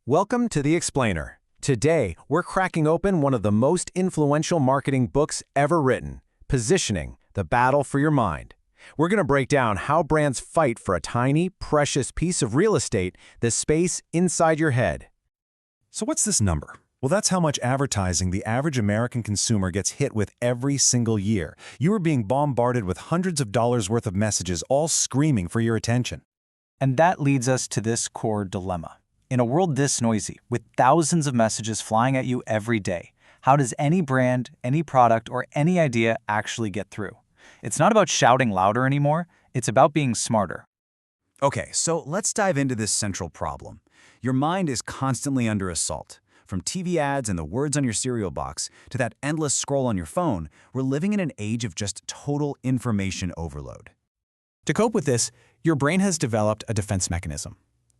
Welcome to The Explainer. Today, we're cracking open one of the most influential marketing books ever written, Positioning: The Battle for Your Mind. We're going to break down how brands fight for a tiny, precious piece of real estate, the space inside your head. So what's this number? Well, that's how much advertising the average American consumer gets hit with every single year. You are being bombarded with hundreds of dollars worth of messages, all screaming for your attention. And that leads us to this core dilemma. In a world this noisy, with thousands of messages flying at you every day, how does any brand, any product, or any idea actually get through? It's not about shouting louder anymore, it's about being smarter. Okay, so let's dive into this central problem. Your mind is constantly under assault. From TV ads and the words on your cereal box to that endless scroll on your phone, we're living in an age of just total information overload. To cope with this, your brain has developed a defense mechanism.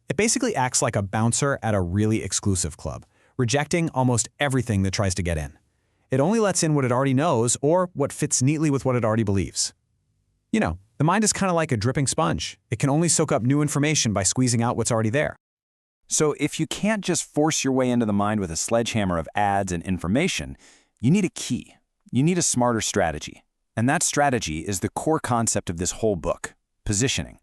It basically acts like a bouncer at a really exclusive club, rejecting almost everything that tries to get in. It only lets in what it already knows or what fits neatly with what it already believes. You know, the mind is kind of like a dripping sponge. It can only soak up new information by squeezing out what's already there. So if you can't just force your way into the mind with a sledgehammer of ads and information, you need a key. You need a smarter strategy. And that strategy is the core concept of this whole book: positioning.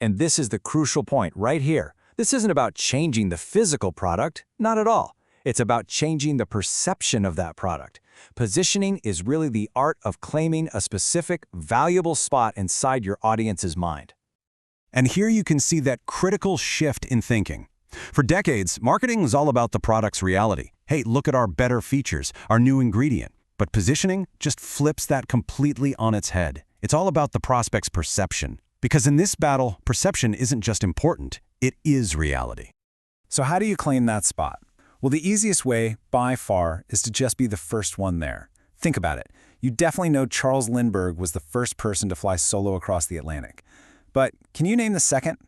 And this is the crucial point right here. This isn't about changing the physical product, not at all. It's about changing the perception of that product. Positioning is really the art of claiming a specific, valuable spot inside your audience's mind. And here you can see that critical shift in thinking. For decades, marketing was all about the product's reality. Hey, look at our better features, our new ingredient. But positioning just flips that completely on its head. It's all about the prospect's perception. Because in this battle, perception isn't just important, it is reality. So how do you claim that spot? Well, the easiest way, by far, is to just be the first one there. Think about it. You definitely know Charles Lindbergh was the first person to fly solo across the Atlantic. But can you name the second?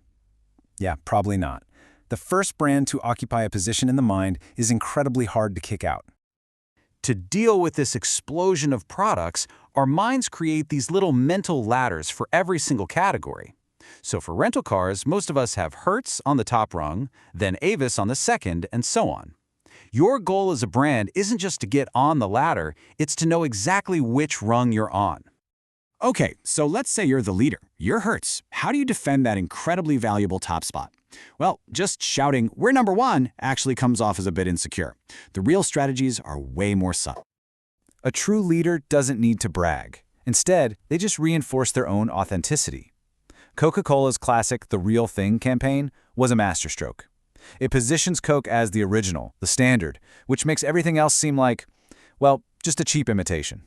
Yeah, probably not. The first brand to occupy a position in the mind is incredibly hard to kick out. To deal with this explosion of products, our minds create these little mental ladders for every single category. So for rental cars, most of us have Hertz on the top rung, then Avis on the second, and so on. Your goal as a brand isn't just to get on the ladder, it's to know exactly which rung you're on. Okay, so let's say you're the leader. You're Hertz. How do you defend that incredibly valuable top spot? Well, just shouting, "We're number one," actually comes off as a bit insecure. The real strategies are way more subtle. A true leader doesn't need to brag. Instead, they just reinforce their own authenticity. Coca-Cola's classic "The Real Thing" campaign was a masterstroke. It positions Coke as the original, the standard, which makes everything else seem like, well, just a cheap imitation.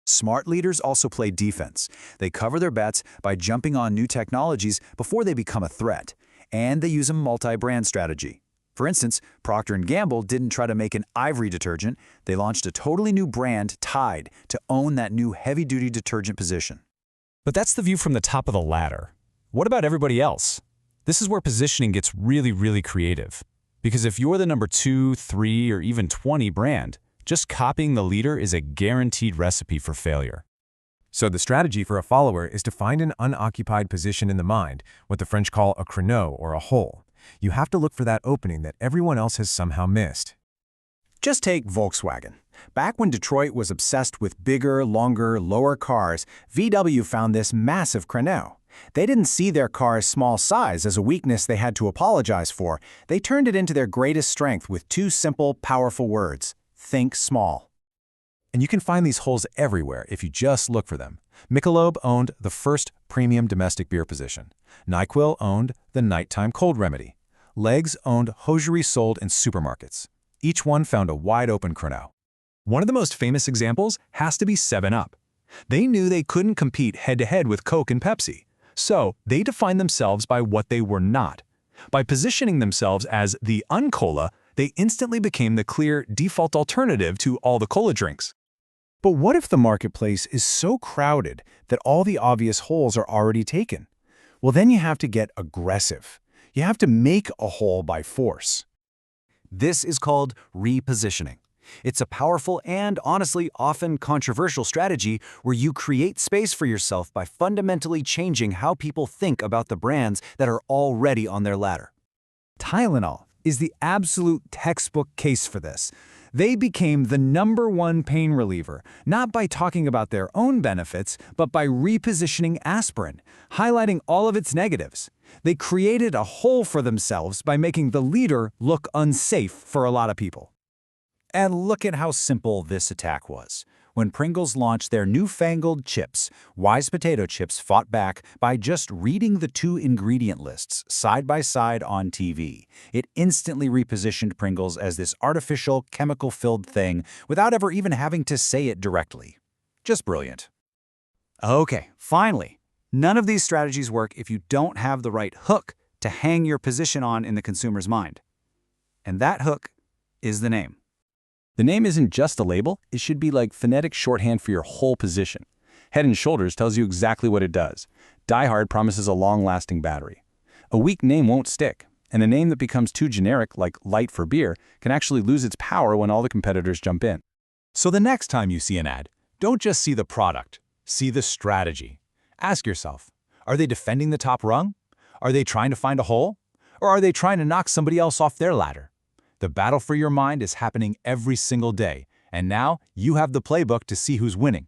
Smart leaders also play defense. They cover their bets by jumping on new technologies before they become a threat. And they use a multi-brand strategy. For instance, Procter & Gamble didn't try to make an ivory detergent. They launched a totally new brand, Tide, to own that new heavy-duty detergent position. But that's the view from the top of the ladder. What about everybody else? This is where positioning gets really creative. Because if you're the number 2, 3, or even 20 brand, just copying the leader is a guaranteed recipe for failure. So the strategy for a follower is to find an unoccupied position in the mind, what the French call a creneau or a hole. You have to look for that opening that everyone else has somehow missed. Just take Volkswagen. Back when Detroit was obsessed with bigger, longer, lower cars, VW found this massive creneau. They didn't see their car's small size as a weakness they had to apologize for. They turned it into their greatest strength with two simple, powerful words: think small. And you can find these holes everywhere if you just look for them. Michelob owned the first premium domestic beer position. NyQuil owned the nighttime cold remedy. Legs owned hosiery sold in supermarkets. Each one found a wide-open creneau. One of the most famous examples has to be 7-Up. They knew they couldn't compete head-to-head with Coke and Pepsi, so they defined themselves by what they were not. By positioning themselves as the uncola, they instantly became the clear default alternative to all the cola drinks. But what if the marketplace is so crowded that all the obvious holes are already taken? Well, then you have to get aggressive. You have to make a hole by force. This is called repositioning. It's a powerful and, honestly, often controversial strategy where you create space for yourself by fundamentally changing how people think about the brands that are already on their ladder. Tylenol, is the absolute textbook case for this. They became the #1 pain reliever, not by talking about their own benefits, but by repositioning aspirin, highlighting all of its negatives. They created a hole for themselves by making the leader look unsafe for a lot of people. And look at how simple this attack was. When Pringles launched their newfangled chips, Wise Potato Chips fought back by just reading the 2 ingredient lists side by side on TV. It instantly repositioned Pringles as this artificial, chemical-filled thing without ever even having to say it directly. Just brilliant. Okay, finally, none of these strategies work if you don't have the right hook to hang your position on in the consumer's mind. And that hook is the name. The name isn't just a label, it should be like phonetic shorthand for your whole position. Head & Shoulders tells you exactly what it does. Die Hard promises a long-lasting battery. A weak name won't stick, and a name that becomes too generic, like Light for beer, can actually lose its power when all the competitors jump in. So the next time you see an ad, don't just see the product, see the strategy. Ask yourself, are they defending the top rung? Are they trying to find a hole? Or are they trying to knock somebody else off their ladder? The battle for your mind is happening every single day, and now you have the playbook to see who's winning.